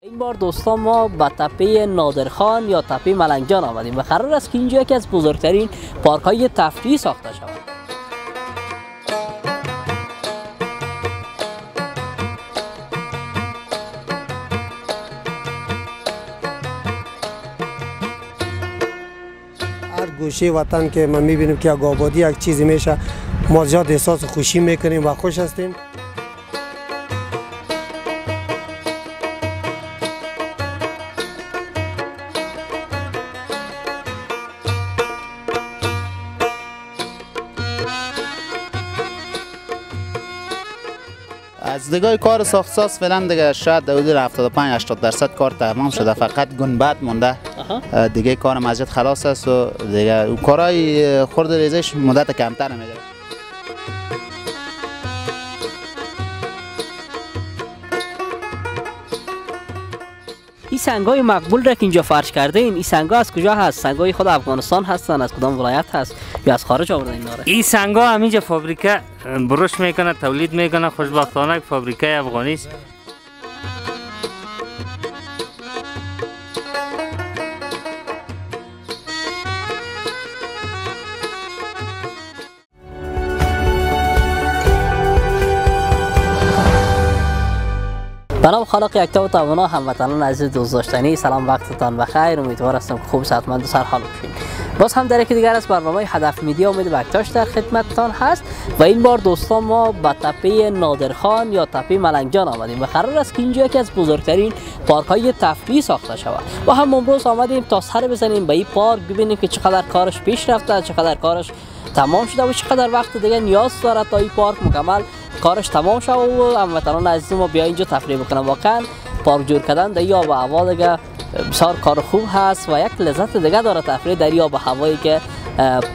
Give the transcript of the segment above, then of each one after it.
این بار دوستان ما به تپه نادرخان یا تپه ملنگجان آمدیم و قرار است که اینجا یکی از بزرگترین پارک های تفریحی ساخته شود. هر گوشه وطن که ما میبینیم که آبادی یک چیزی میشه، ما زیاد احساس خوشی میکنیم و خوش هستیم. از دیگه کار ساخت‌ساز فعلا دیگه شاید حدود 75-80% کار تمام شده، فقط گنبد مونده. دیگه کار مسجد خلاص است و دیگه کارهای خرد ریزش مدت کمتر میگیره. این سنگای مقبول را که اینجا فرش کرده این سنگا از کجا هست؟ سنگای خود افغانستان هستن؟ از کدام ولایت هست یا از خارج آوردن اینا را؟ این سنگا همینجا فابریکه بروش میکنه، تولید میکنه. خوشبختانه فابریکه افغانی است. به نام خالق یکتا و توانا، هموطنان عزیز دوست داشتنی، سلام وقتتان بخیر. امیدوار هستم که خوب صحتمند و سرحال باشین. باز هم در یکی دیگر از برنامه هدف میدیا امید بکتاش در خدمتتان هست و این بار دوستان ما به تپه نادرخان یا تپه ملنگجان آمدیم و قرار است که اینجا یکی از بزرگترین پارک های تفریحی ساخته شود و هم امروز آمدیم تا سر بزنیم به این پارک، ببینیم که چقدر کارش پیش رفته، چقدر کارش تمام شده و چقدر وقت دیگه نیاز داره تا این پارک مکمل کارش تمام شد و هموطنان عزیز ما بیا اینجا تفریح بکنن. واقعا پارک جور کردن در آب و هوا دیگه بسیار کار خوب هست و یک لذت دیگه داره تفریح در آب و هوایی که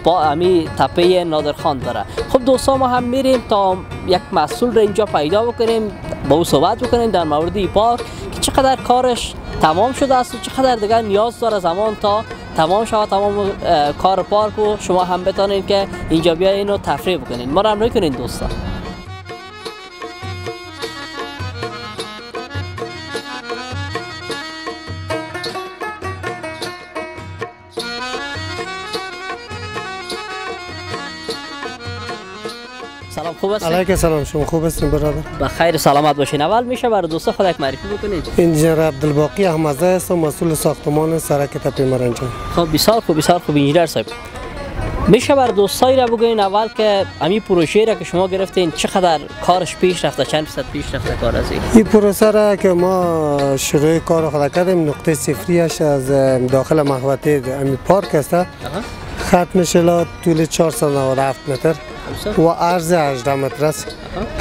امی تپه نادرخان داره. خب دوستان ما هم میریم تا یک مسئول را اینجا پیدا بکنیم، با او صحبت بکنیم در مورد این پارک که چقدر کارش تمام شده است و چقدر دیگه نیاز داره زمان تا تمام شود تمام کار پارک و شما هم بتونید که اینجا بیاین و تفریح بکنید. ما را همراهی کنید دوستان. سلام، خوب هستید؟ علیکم سلام، شما خوب هستین برادر؟ بخیر سلامت باشین. اول میشه برای دوستا خود یک معرفی بکنید؟ انجینر عبدالباقی احمدزاده هستم، مسئول ساختمان سرک تپه ملنگجان. خب بسیار خوب انجینر صاحب. میشه برای دوستایی را بگوین اول که همین پروژه را که شما گرفتین چقدر کارش پیش رفته، چند درصد پیش رفته کار از این پروسه را که ما شروع کار خود کردیم، نقطه صفریش از داخل محوطه همین پارک است. ختم شلا طول 497 متر و عرض 18 متر است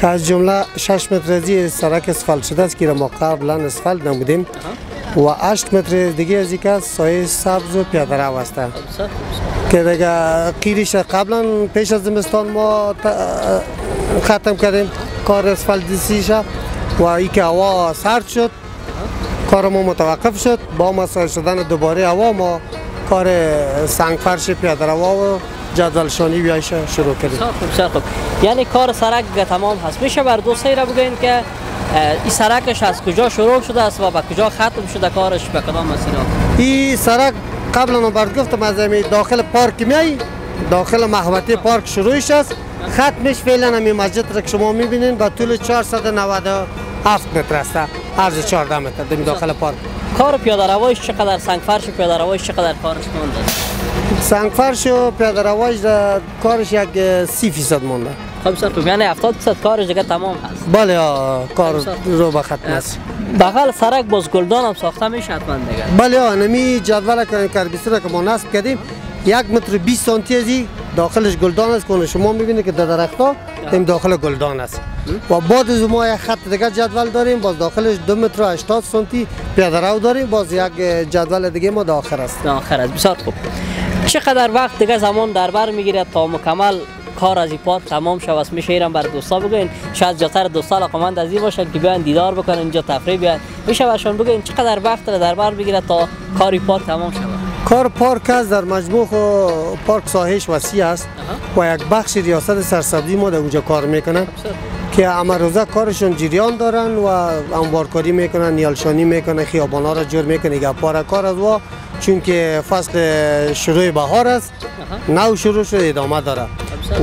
که از جمله 6 متر از سرک اسفالت شده است که ما قبلا اسفالت نمودیم و 8 متر دیگه از اینکه سایه سبز و پیاده رو است که دیگه قیریش قبلا پیش از زمستان ما ختم کردیم کار اسفالت دیسیش و ای که هوا سرد شد کار ما متوقف شد. با مسائل شدن دوباره هوا ما کار سنگ فرش پیاده رو و جدول شانی بیایش شروع کردیم. بسیار خوب. یعنی کار سرک تمام هست. میشه بر دوستایی را بگوین که این سرکش از کجا شروع شده است و به کجا ختم شده، کارش به کدام مسیر؟ این سرک قبلا برات گفتم از داخل پارک میای، داخل محوطه پارک شروعش است، ختمش فعلا همین مسجد را که شما میبینین با طول 497 متر است، عرض 14 متر در داخل پارک. کار پیاده رویش چقدر، سنگ فرش پیاده رویش چقدر کارش مونده؟ سنگ فرش و پیاده رویش کارش یک 30% مونده. خب بسیار خوب. یعنی 70% کارش دیگه تمام هست. بله کار رو به ختم است. بغل سرک باز گلدان هم ساخته میشه حتما دیگه؟ بله نمی جدول کربیسر که ما نصب کردیم 1 متر 20 سانتی ازی داخلش گلدان است که شما میبینید که در درخت‌ها این داخل گلدان است و بعد از ما یک خط دیگه جدول داریم باز داخلش 2 متر و 80 سانتی پیاده رو داریم، باز یک جدول دیگه ما داخل است. بسیار خوب. چقدر وقت دیگه زمان در بر میگیره تا مکمل کار از این پارک تمام شود؟ میشه ایران بر دوستا بگوین، شاید زیادتر دوستا علاقه‌مند از این باشن که بیان دیدار بکنن اینجا تفریح بیان، میشه برشون بگوین چقدر وقت در بر میگیره تا کار این پارک تمام شود؟ کار پارک است در مجموع پارک ساحش وسیع است و یک بخش ریاست سرسبزی ما در اونجا کار میکنن که همه روزه کارشون جریان دارن و انبارکاری میکنن، نیالشانی میکنن، خیابانا را جور میکنن، گپا کار از و چون که فصل شروع بهار است نو شروع شده ادامه داره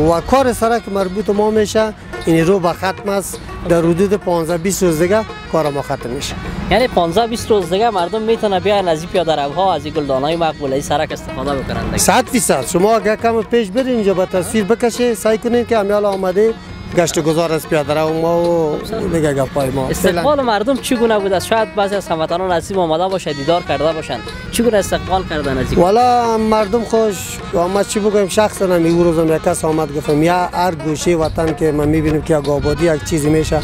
و کار سرک مربوط ما میشه این رو به ختم است. در حدود 15-20 روز دیگه کار ما ختم میشه. یعنی 15-20 روز دیگه مردم میتونه بیان از این پیاده روها از این گلدانای مقبول ای سرک استفاده بکنن. 100% شما اگر کم پیش برید اینجا به تصویر بکشه سعی کنید که همیال آمده گشت گذار از پیاده رو ما و دیگه گپای ما. استقبال مردم چگونه بود است؟ شاید بعضی از هموطنان از این آمده باشه دیدار کرده باشند، چگونه استقبال کردن از این؟ والا مردم خوش ما چی بگم شخصا نمی روزم یک کس آمد گفتم یا هر گوشه وطن که ما میبینیم که آبادی یک چیزی میشه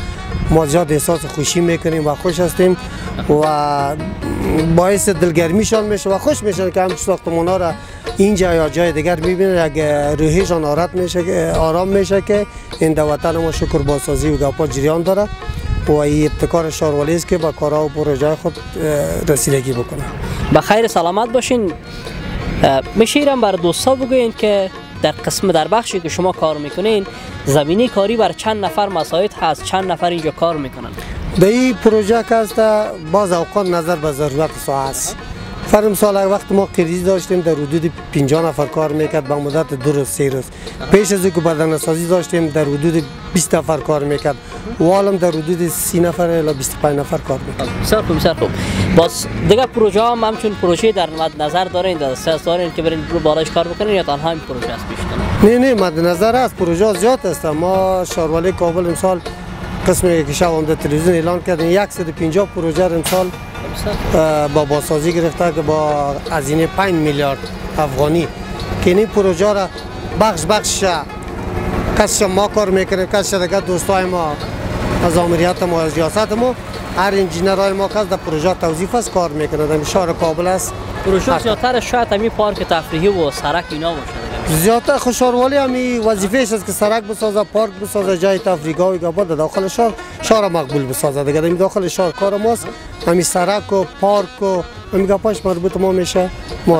ما زیاد احساس خوشی میکنیم و خوش هستیم و باعث دلگرمیشان میشه و خوش میشن که هم ساختمانا را اینجا یا جای دیگر میبینن یک روحیشان آرام میشه که این وطن ما شکر بازسازی و گپا جریان داره و این ابتکار شاروالی است که با کارها و پروژه خود رسیدگی بکنه. بخیر سلامت باشین. میشیرم بر دوستا بگوین که در بخشی که شما کار میکنین زمینی کاری بر چند نفر مساعد هست، چند نفر اینجا کار میکنن؟ در این پروژه که هست باز اوقات نظر به ضرورت ساعت است. فرض سال وقت ما کریز داشتیم در حدود 50 نفر کار میکرد با مدت 2 روز 3 روز. پیش از اینکه بدنسازی داشتیم در حدود 20 نفر کار میکرد و الان در حدود 30 نفر الی 25 نفر کار میکرد. بسیار خوب بسیار خوب. باز دیگه پروژه هم همچون پروژه در مد نظر دارین، دست دارین که برین رو بالاش کار بکنین یا تنها این پروژه است پیش کنین؟ نه مد نظر است، پروژه زیاد است. ما شاروالی کابل امسال قسمی که شب در تلویزیون اعلان کردیم 150 پروژه امسال با بازسازی گرفته که با هزینه 5 میلیارد افغانی که این پروژه را بخش کسی ما کار میکنیم، کسی دیگه دوستای ما از آمریت ما از ریاست ما هر انجینرهای ما که در پروژه توظیف است کار میکنه. در شهر کابل است پروژه زیادتر شاید همین پارک تفریحی و سرک اینا باشه. زیادتر خوشحالی همی وظیفه‌اش است که سرک بسازه، پارک بسازه، جای تفریحی و گپا داخل شهر مقبول بسازه. دیگه در داخل شهر کار ماست همین سرک و پارک و همین گپاش مربوط ما میشه.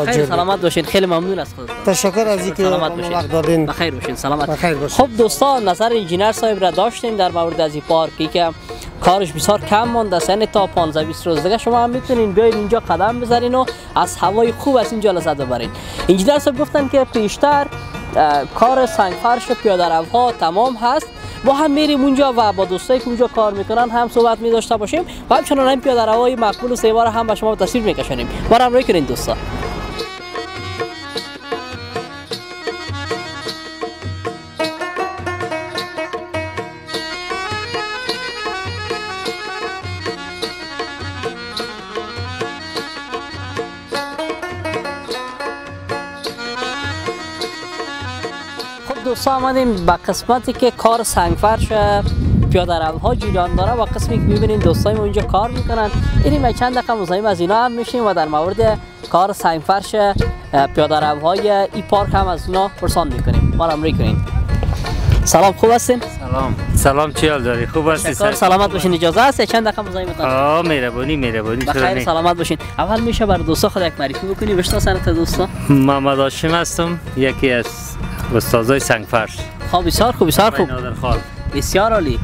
خیلی سلامت باشین. خیلی ممنون از خودتون. تشکر از اینکه وقت دادین. بخیر باشین. سلامت. بخیر باشین. خب دوستان نظر انجینر صاحب را داشتیم در مورد از این پارکی که کارش بسیار کم مونده است، یعنی تا 15-20 روز دیگه شما هم میتونین بیاین اینجا قدم بزنین و از هوای خوب از اینجا لذت ببرین. انجینر صاحب گفتن که پیشتر کار سنگفرش پیاده روها تمام هست، ما هم میریم اونجا و با دوستایی که اونجا کار میکنن هم صحبت می داشته باشیم و همچنان این پیاده روهای مقبول و زیبا هم به شما تصویر میکشونیم. ما رو همراهی کنین دوستا. دوستان آمدیم به قسمتی که کار سنگفرش پیاده روها جریان داره و قسمی که میبینین دوستای ما اینجا کار میکنن. اینیم چند دقیقه مزاحم از اینا هم میشیم و در مورد کار سنگفرش پیاده روهای ای پارک هم از اونا پرسان میکنیم. ما رو همراهی کنین. سلام، خوب هستین؟ سلام چی حال داری؟ خوب هستی؟ سلامت باشین. اجازه هست چند دقیقه مزاحمتون؟ مهربانی بخیر سلامت باشین. اول میشه برای دوستا خود یک معرفی بکنی؟ بشناسنت دوستا. محمد هاشم هستم، یکی از استادای سنگفرش. خب بسیار خوب بسیار عالی.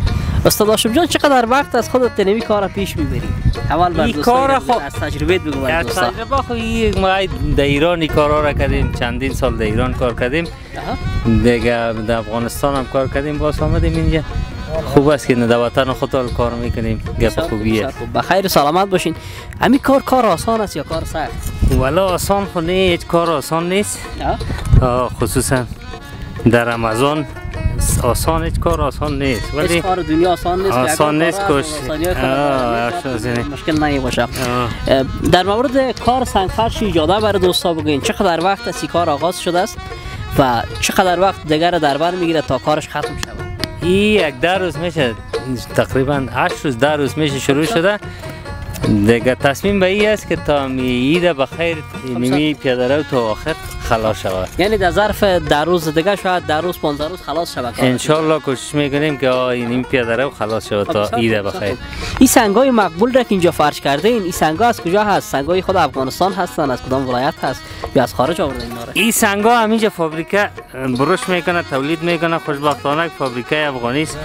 استاد هاشم جان چقدر وقت از خودت تنوی کار پیش میبری؟ اول بر دوستا از تجربه بگو برای دوستا. تجربه خو ما در ایران کارا را کردیم، چندین سال در ایران کار کردیم، دیگه در افغانستان هم کار کردیم، باز آمدیم اینجا. خوب است که در وطن خود کار میکنیم، گپ خوبیه. بخیر سلامت باشین. همین کار آسان است یا کار سخت؟ والا آسان خو نه، هیچ کار آسان نیست. خصوصا در رمضان آسان هیچ کار آسان نیست، ولی هیچ کار دنیا آسان نیست کش مشکل نمی باشه. در مورد کار سنگفرش اجازه برای دوستا بگوین چقدر وقت از این کار آغاز شده است و چقدر وقت دیگر در بر میگیره تا کارش ختم شود؟ این 10 روز میشه، تقریبا 8 روز 10 روز میشه شروع شده. دیگه تصمیم به این است که تا میده بخیر میمی پیاده رو تا آخر خلاص شود. یعنی در ظرف 10 روز دیگه شاید 10 روز 15 روز خلاص شود. ان شاء الله کوشش میکنیم که این پیاده رو خلاص شود تا عید بخیر. این سنگای مقبول را که اینجا فرش کرده این سنگا از کجا هست؟ سنگای خود افغانستان هستن؟ از کدام ولایت هست یا از خارج آورده اینا را؟ این سنگا همینجا فابریکه بروش میکنه، تولید میکنه. خوشبختانه فابریکه افغانی است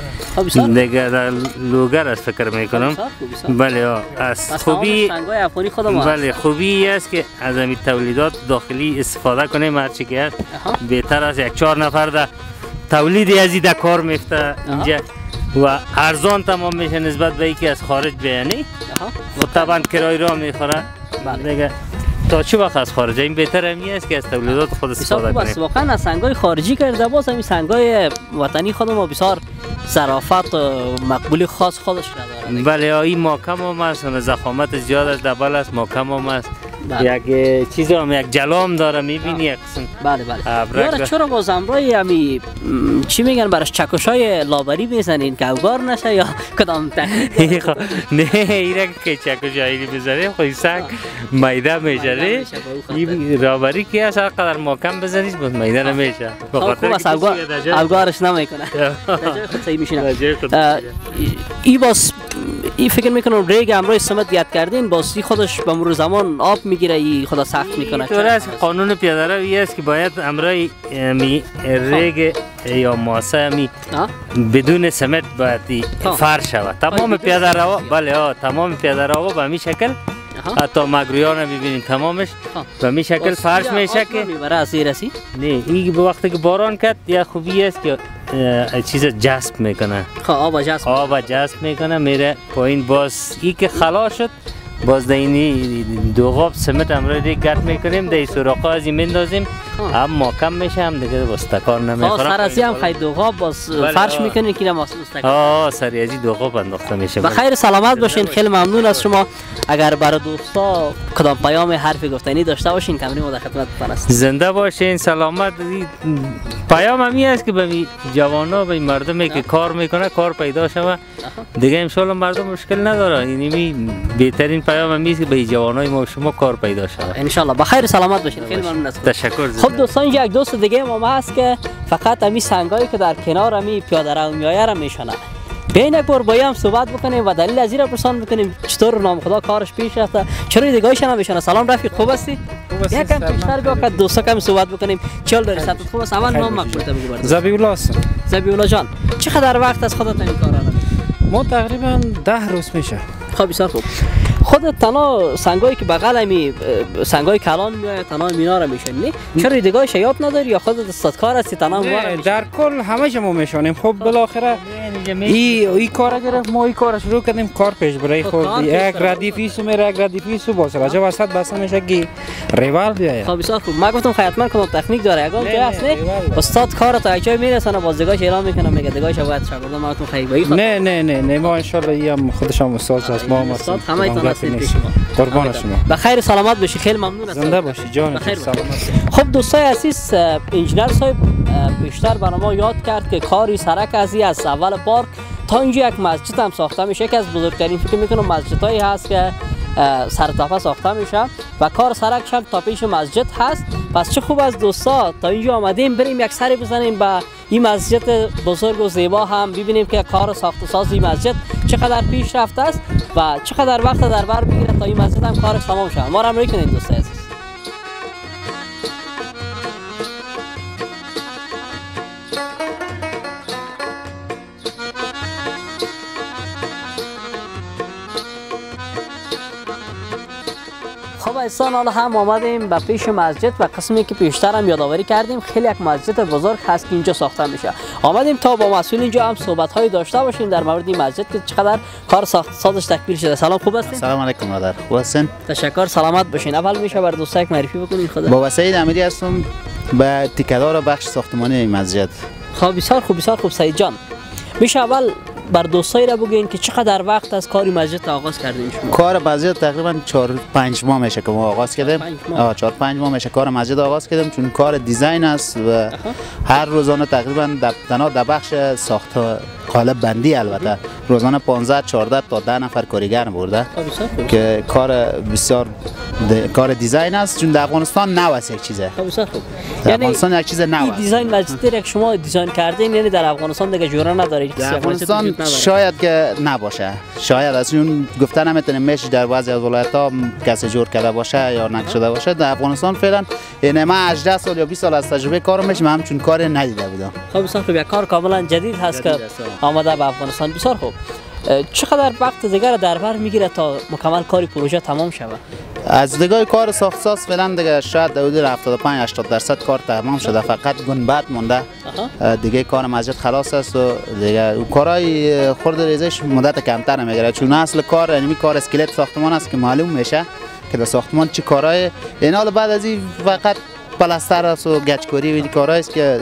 دیگه، در لوگر است فکر میکنم. بله از خوبی سنگای افغانی خودم هست. بله خوبی است که از این تولیدات داخلی استفاده کنیم. هر چی که هست بهتر از 1-4 نفر در تولید از این کار میفته اینجا و ارزان تمام میشه نسبت به اینکه از خارج بیانی. خب طبعا کرای را میخوره دیگه. تا چه وقت از خارج این بهتر همی است که از تولیدات خود استفاده کنیم. واقعا از سنگای خارجی کرده باز همین سنگای وطنی خودمون بسیار ظرافت و مقبولی خاص خودش نداره. بله این محکم هم است، ضخامت زیاد است، دبل است، محکم هم است. یک چیز هم یک جلام داره میبینی یک قسم. بله یاره چرا باز امرای همی چی میگن براش چکشای لابری میزنین که اوگار نشه یا کدام تکنیک؟ نه ایره که چکشایی بزنیم خب سنگ میده میشه. این رابری که هست هر قدر محکم بزنید باز میده نمیشه. خوب است اوگارش نمیکنه. خود صحیح میشینه. ای باز این فکر میکنم ریگ امروز سمت یاد کردین باز خودش به مرور زمان آب میگیره ای خدا سخت میکنه. طور است قانون پیاده روی است که باید امروز ریگ یا ماسه می بدون سمت باید فرش شود. تمام پیاده روا بله تمام پیاده روا به همین شکل حتی مگرویان هم ببینید تمامش به همین شکل فرش میشه که برای از رسی نه این به وقتی که باران کرد یا خوبی است که چیز جذب میکنه. آب جذب میکنه میره پایین. باز این که خلاص شد باز دینی دو قاب سمت امروز دیگه گرد میکنیم دی سراغا از این میندازیم هم محکم میشه هم دیگه باز تکان نمیخوره. سرازی هم خیلی دو قاب باز فرش میکنین که مستقیم سریازی دو قاب انداخته میشه. بخیر سلامت باشین. خیلی ممنون از شما. اگر برای دوستا کدام پیام حرفی گفتنی داشته باشین کمری ما در خدمتتون هستیم. زنده باشین سلامت. پیام همی است که به جوانا به مردمی که کار میکنه کار پیدا شوه دیگه ان شاء الله مردم مشکل نداره. یعنی بهترین پیام همی است که به جوانای ما شما کار پیدا شوه ان شاء الله. بخیر سلامت باشین. خیلی ممنون از تشکر. خب دوستان یک دوست دیگه ما هست که فقط همین سنگایی که در کنار همین پیاده رو میآید را میشنه. بیاین یک بار با هم صحبت بکنیم و دلیل از این را پرسان بکنیم چطور نام خدا کارش پیش رفته چرا دیگه‌ایش نمیشنه. سلام رفیق خوب هستی؟ یکم بیشتر بیا که دوستا کم صحبت بکنیم. چال داری صحت خوب است؟ اول نام مقبول بگو برام. زبیولا هستم. زبیولا جان چقدر وقت از خودت این کارا رو؟ ما تقریبا 10 روز میشه. خب بسیار خوب. خودت تنها سنگایی که بغل همی سنگای کلان میآید تنها مینا رو میشونی چرا دیگه‌ایش یاد نداری یا خودت استادکار هستی تنها ما در کل همه جا ما میشونیم. خب بالاخره این کار گرفت ما این کار شروع کردیم کار پیش برای خود یک ردیفیسو میره یک ردیفیسو باز راجع وسط بس میشه که ریوال بیاید. خب بسیار خوب. ما گفتم حتما کدام تکنیک داره یگان که هست نه استاد کار تا یک جای میرسونه باز دیگه‌ایش اعلام میکنه میگه دیگه‌ایش باید شاگردان ما تو خیلی باید. نه ما ان شاء الله هم خودش هم استاد است ما استاد همه تون هستید پیش ما. قربان شما. بخیر سلامت باشی. خیلی ممنون از زنده باشی جان. سلامت. خب دوستای عزیز انجینر صاحب بیشتر برای ما یاد کرد که کاری سرک از اول پارک تا اینجا یک مسجد هم ساخته میشه که از بزرگترین فکر میکنم مسجدهایی هست که سر تاپه ساخته میشه و کار سرک هم تا پیش مسجد هست. پس چه خوب از دوستا تا اینجا آمدیم بریم یک سری بزنیم به این مسجد بزرگ و زیبا هم ببینیم که کار ساخت ساز این مسجد چقدر پیش رفته است و چقدر وقت در بر بگیره تا این مسجد هم کارش تمام شه. ما را همراهی کنید دوستای عزیز. خب ایسان حالا هم آمدیم به پیش مسجد و قسمی که پیشتر هم یادآوری کردیم خیلی یک مسجد بزرگ هست که اینجا ساخته میشه. آمدیم تا با مسئول اینجا هم صحبت هایی داشته باشیم در مورد این مسجد که چقدر کار ساخت سازش تکمیل شده. سلام خوب هستین؟ سلام علیکم برادر. خوب هستین؟ تشکر سلامت باشین. اول میشه بر دوستا یک معرفی بکنین خدا. بابا سعید امیری هستم به تیکه‌دار بخش ساختمانی این مسجد. خب بسیار خوب سعید جان. میشه اول بر دوستایی را بگین که چقدر وقت از کاری مسجد آغاز کردین شما؟ کار مسجد تقریبا 4-5 ماه میشه که ما آغاز کردیم. 4-5 ماه میشه کار مسجد آغاز کردیم چون کار دیزاین است و هر روزانه تقریبا در بخش ساخت قالب بندی البته روزانه 15 14 تا 10 نفر کارگر برده که کار بسیار کار دیزاین است، چون در افغانستان نو است یک چیزه. بسیار خوب. در افغانستان یک چیز نو است. دیزاین مسجد یک شما دیزاین کردین، یعنی در افغانستان دیگه جوره ندارید. در افغانستان شاید که نباشه، شاید از اون گفته نمیتونیم میشه در بعضی از ولایت‌ها کسی جور کرده باشه یا نشده باشه. در افغانستان فعلا یعنی من 18 سال یا 20 سال از تجربه کارم میشه، من چون کار ندیده بودم. خب بسیار خوب، یک کار کاملا جدید هست که آمده به افغانستان. بسیار خوب. چقدر وقت دیگر در بر میگیره تا مکمل کاری پروژه تمام شود؟ از دیگه کار ساخت ساز فعلا دیگه شاید حدود 75-80% کار تمام شده، فقط گنبد مونده. دیگه کار مسجد خلاص است و دیگه کارهای خرد ریزش مدت کمتر میگیره، چون اصل کار یعنی کار اسکلت ساختمان است که معلوم میشه که در ساختمان چی کارهای. این حال بعد از این فقط پلاستر است و گچکاری و کارهایی است که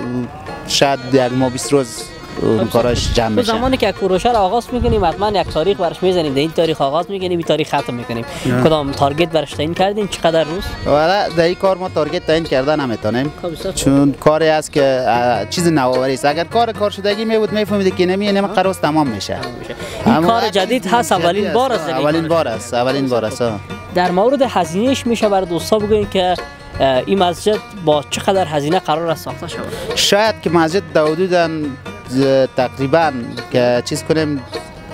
شاید یک ماه 20 روز اون کاراش جمع میشه. زمانی که یک پروژه را آغاز میکنیم حتما یک تاریخ برش میزنیم، در این تاریخ آغاز میکنیم این تاریخ ختم میکنیم. کدام تارگت برش تعیین کردین؟ چقدر روز؟ والا در این کار ما تارگت تعیین کردن نمیتونیم، چون کاری است که چیز نوآوری است. اگر کار شدگی میبود میفهمید که نمی قرار تمام میشه. این کار جدید هست، اولین بار است. اولین بار است. در مورد هزینهش میشه برای دوستا بگوین که این مسجد با چقدر هزینه قرار است ساخته شود؟ شاید که مسجد حدود تقریبا که چیز کنیم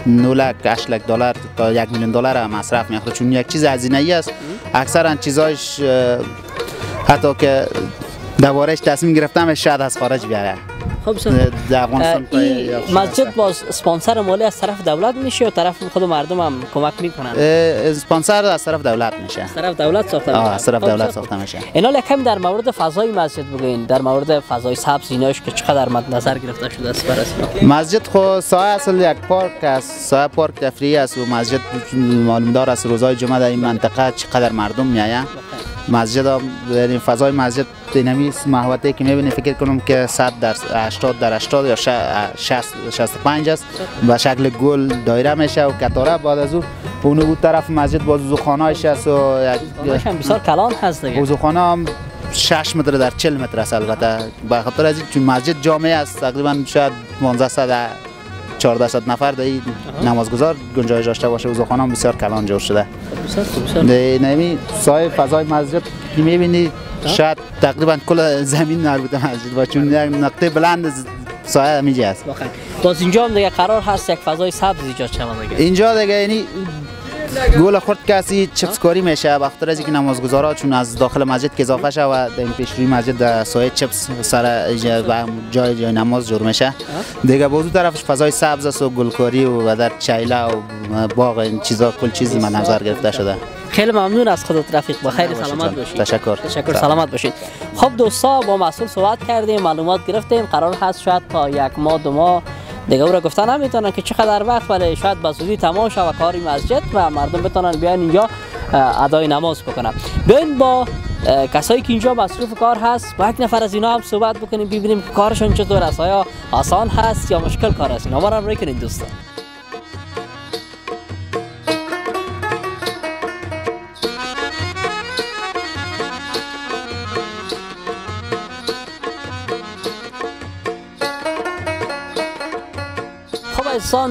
9 لک 8 لک دلار تا 1 میلیون دلار مصرف میخوره، چون یک چیز هزینه ای است. اکثرا چیزاش حتی که دوبارهش تصمیم گرفتم شاید از خارج بیاره. خب مسجد با اسپانسر مالی از طرف دولت میشه یا طرف خود مردم هم کمک میکنن؟ اسپانسر از طرف دولت میشه. از طرف دولت ساخته میشه. از طرف دولت ساخته میشه. اینا لکم در مورد فضای مسجد بگین، در مورد فضای سبز ایناش که چقدر مد نظر گرفته شده است برای مسجد. خو سایه اصل یک پارک است، سایه پارک تفریحی است و مسجد معلوم دار است روزهای جمعه در این منطقه چقدر مردم میآیند. مسجد یعنی فضای مسجد اینمی محوطه‌ای که می‌بینی فکر کنم که 100 در 80 در 80 یا 65 است، به شکل گل دایره میشه و کتاره. بعد از اون طرف مسجد باز وضوخانه‌اش است و بسیار کلان هست دیگه. وضوخانه هم 6 متر در 40 متر است. البته به خاطر از چون مسجد جامع است تقریبا شاید 1500 1400 نفر در این نمازگزار گنجایش داشته باشه. وضوخانه هم بسیار کلان جور شده. نمی سایه فضای مسجد که می‌بینی شاید تقریبا کل زمین مربوطه مسجد با، چون یک نقطه بلند سایه میجی است. باز اینجا هم دیگه قرار هست یک فضای سبز ایجاد شود دیگه. اینجا دیگه یعنی گل خرد کسی چپس کاری میشه بخاطر از اینکه نمازگزارا چون از داخل مسجد که اضافه شد و در این پیشروی مسجد در سایه چپس سر جای نماز جور میشه دیگه. بازو طرفش فضای سبز است و گلکاری و در چایله و باغ این چیزا کل چیز من نظر گرفته شده. خیلی ممنون از خودت رفیق، بخیر سلامت باشید. تشکر سلامت باشید. خب دوستا با مسئول صحبت کردیم، معلومات گرفتیم. قرار هست شاید تا 1 ماه 2 ماه دیگه او را گفتن نمیتونن که چقدر وقت، ولی شاید به زودی تمام شود کاری مسجد و مردم بتونن بیان اینجا ادای نماز بکنن. بیاین با کسایی که اینجا مصروف کار هست با یک نفر از اینا هم صحبت بکنیم، ببینیم کارشون چطور است، آیا آسان هست یا مشکل کار است. اینا ما را همراهی کنید دوستان.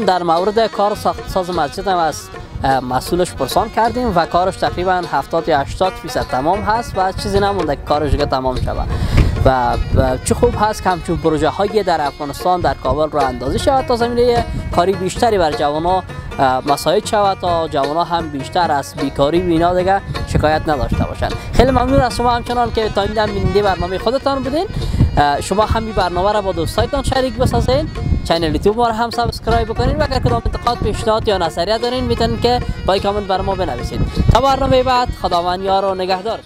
در مورد کار ساخت ساز مسجد هم از مسئولش پرسان کردیم و کارش تقریبا 70 یا 80% تمام هست و چیزی نمونده که کارش دیگه تمام شود و چه خوب هست که همچون پروژه هایی در افغانستان در کابل را اندازی شود تا زمینه کاری بیشتری بر جوانان مساعد شود تا جوانان هم بیشتر از بیکاری و اینا دیگه شکایت نداشته باشند. خیلی ممنون از شما همچنان که تا این دم بیننده برنامه خودتان بودین. شما همین برنامه را با دوستایتان شریک بسازین، چینل یوتیوب ما را هم سابسکرایب بکنین و اگر کدام انتقاد، پیشنهاد یا نظریه دارین میتونین که با کامنت بر ما بنویسید. تا برنامه بعد خداوند یار و نگهدار.